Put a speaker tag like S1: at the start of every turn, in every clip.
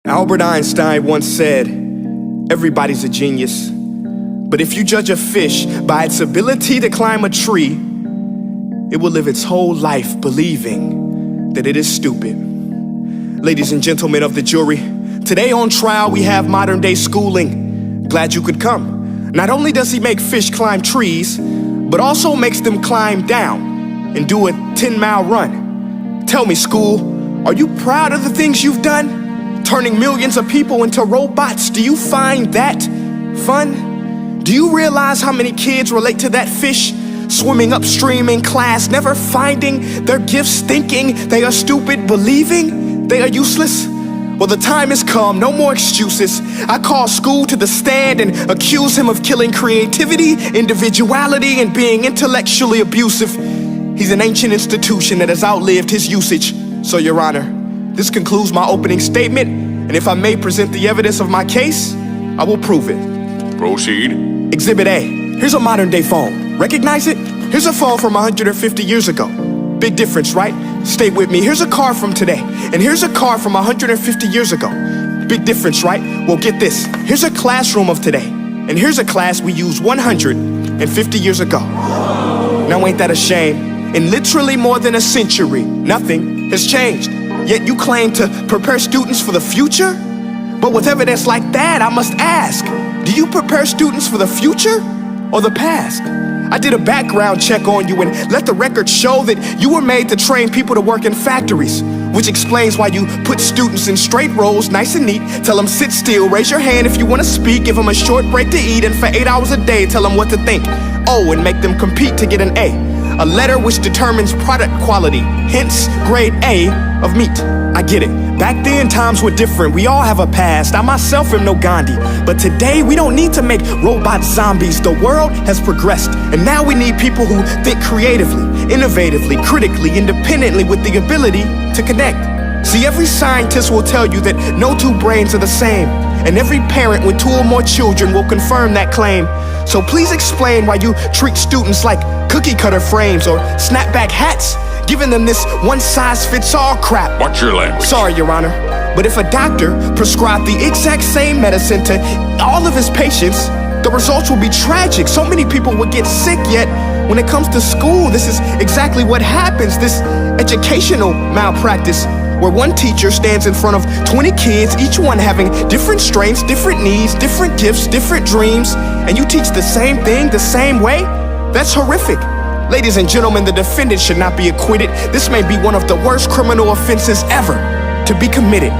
S1: Albert Einstein once said, everybody's a genius, but if you judge a fish by its ability to climb a tree, it will live its whole life believing that it is stupid. Ladies and gentlemen of the jury, today on trial we have modern day schooling. Glad you could come. Not only does he make fish climb trees, but also makes them climb down and do a 10-mile run. Tell me, school, are you proud of the things you've done? Turning millions of people into robots, do you find that fun? Do you realize how many kids relate to that fish swimming upstream in class, never finding their gifts, thinking they are stupid, believing they are useless? Well, the time has come, no more excuses. I call school to the stand and accuse him of killing creativity, individuality, and being intellectually abusive. He's an ancient institution that has outlived his usage. So, Your Honor, this concludes my opening statement, and if I may present the evidence of my case, I will prove it.
S2: Proceed.
S1: Exhibit A. Here's a modern day phone. Recognize it? Here's a phone from 150 years ago. Big difference, right? Stay with me. Here's a car from today, and here's a car from 150 years ago. Big difference, right? Well, get this. Here's a classroom of today, and here's a class we used 150 years ago. Now, ain't that a shame? In literally more than a century, nothing has changed. Yet you claim to prepare students for the future? But with evidence like that, I must ask, do you prepare students for the future or the past? I did a background check on you and let the record show that you were made to train people to work in factories, which explains why you put students in straight rows, nice and neat, tell them sit still, raise your hand if you want to speak, give them a short break to eat, and for 8 hours a day, tell them what to think. Oh, and make them compete to get an A letter which determines product quality, hence grade A of meat. I get it. Back then, times were different. We all have a past. I myself am no Gandhi. But today, we don't need to make robot zombies. The world has progressed, and now we need people who think creatively, innovatively, critically, independently, with the ability to connect. See, every scientist will tell you that no two brains are the same, and every parent with 2 or more children will confirm that claim. So please explain why you treat students like cookie cutter frames or snapback hats, giving them this one-size-fits-all crap.
S2: Watch your language.
S1: Sorry, Your Honor, but if a doctor prescribed the exact same medicine to all of his patients, the results will be tragic. So many people would get sick, yet when it comes to school, this is exactly what happens. This educational malpractice, where one teacher stands in front of 20 kids, each one having different strengths, different needs, different gifts, different dreams, and you teach the same thing the same way? That's horrific. Ladies and gentlemen, the defendant should not be acquitted. This may be one of the worst criminal offenses ever to be committed.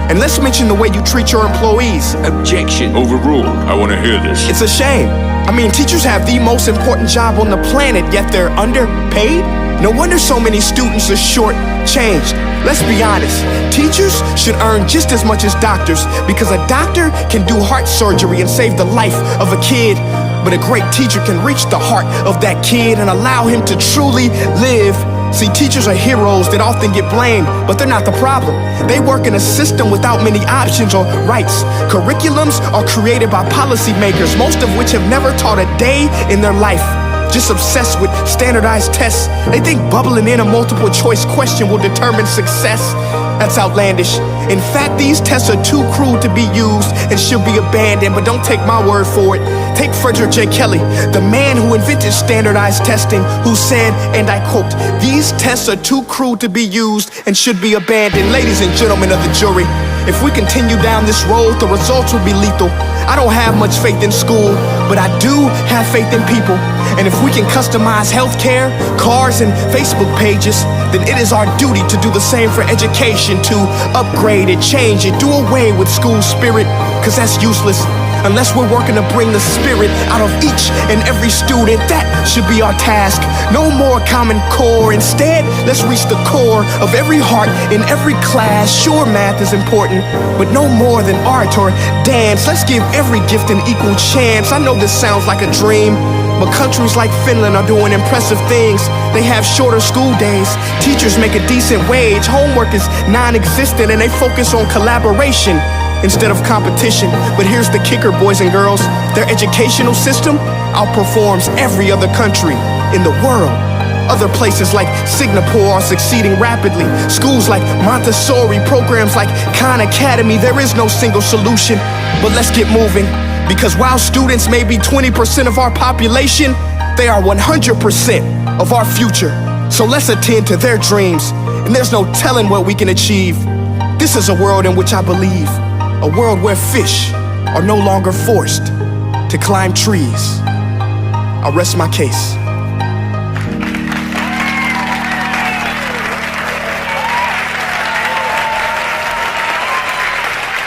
S1: And let's mention the way you treat your employees.
S2: Objection. Overruled. I want to hear this.
S1: It's a shame. I mean, teachers have the most important job on the planet, yet they're underpaid? No wonder so many students are short-changed. Let's be honest, teachers should earn just as much as doctors, because a doctor can do heart surgery and save the life of a kid, but a great teacher can reach the heart of that kid and allow him to truly live. See, teachers are heroes that often get blamed, but they're not the problem. They work in a system without many options or rights. Curriculums are created by policymakers, most of which have never taught a day in their life. Just obsessed with standardized tests. They think bubbling in a multiple choice question will determine success. That's outlandish. In fact, these tests are too crude to be used and should be abandoned, but don't take my word for it. Take Frederick J. Kelly, the man who invented standardized testing, who said, and I quote, "These tests are too crude to be used and should be abandoned." Ladies and gentlemen of the jury, if we continue down this road, the results will be lethal. I don't have much faith in school, but I do have faith in people. And if we can customize healthcare, cars, and Facebook pages, then it is our duty to do the same for education, to upgrade it, change it, do away with school spirit, because that's useless. Unless we're working to bring the spirit out of each and every student, that should be our task. No more Common Core. Instead, let's reach the core of every heart in every class. Sure, math is important, but no more than art or dance. Let's give every gift an equal chance. I know this sounds like a dream, but countries like Finland are doing impressive things. They have shorter school days, teachers make a decent wage, homework is non-existent, and they focus on collaboration instead of competition. But here's the kicker, boys and girls. Their educational system outperforms every other country in the world. Other places like Singapore are succeeding rapidly. Schools like Montessori, programs like Khan Academy, there is no single solution. But let's get moving, because while students may be 20% of our population, they are 100% of our future. So let's attend to their dreams, and there's no telling what we can achieve. This is a world in which I believe, a world where fish are no longer forced to climb trees. I rest my case.